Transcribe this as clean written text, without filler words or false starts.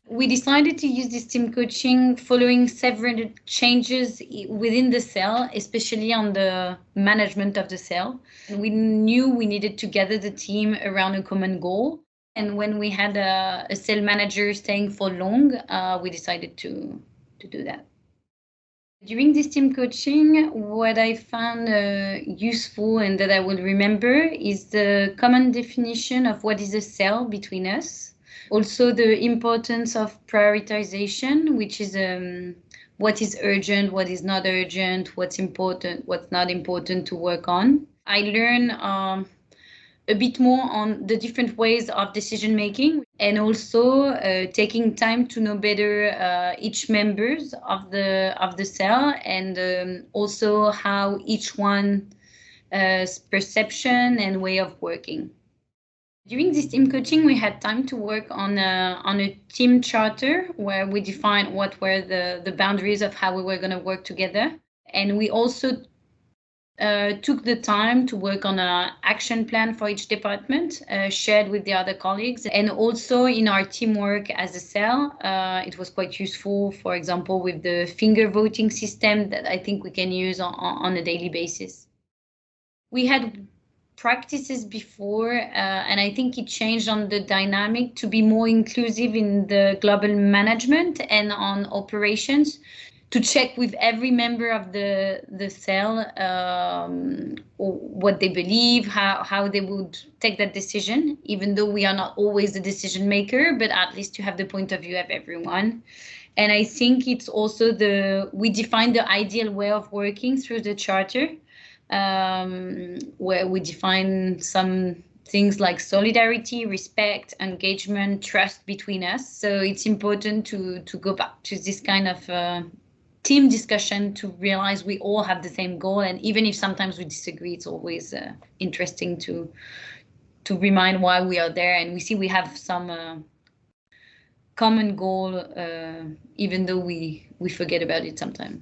We decided to use this team coaching following several changes within the cell, especially on the management of the cell. We knew we needed to gather the team around a common goal. And when we had a cell manager staying for long, we decided to do that. During this team coaching, what I found useful and that I will remember is the common definition of what is a cell between us. Also, the importance of prioritization, which is what is urgent, what is not urgent, what's important, what's not important to work on. I learned a bit more on the different ways of decision making, and also taking time to know better each members of the cell, and also how each one's perception and way of working. During this team coaching, we had time to work on a team charter where we defined what were the boundaries of how we were going to work together. And we also took the time to work on an action plan for each department, shared with the other colleagues. And also in our teamwork as a cell, it was quite useful, for example, with the finger voting system that I think we can use on a daily basis. We had practices before, and I think it changed on the dynamic to be more inclusive in the global management and on operations, to check with every member of the cell what they believe, how they would take that decision, even though we are not always the decision maker, but at least to have the point of view of everyone. And I think it's also we define the ideal way of working through the charter, where we define some things like solidarity, respect, engagement, trust between us. So it's important to go back to this kind of team discussion to realize we all have the same goal. And even if sometimes we disagree, it's always interesting to remind why we are there. And we see we have some common goal, even though we forget about it sometimes.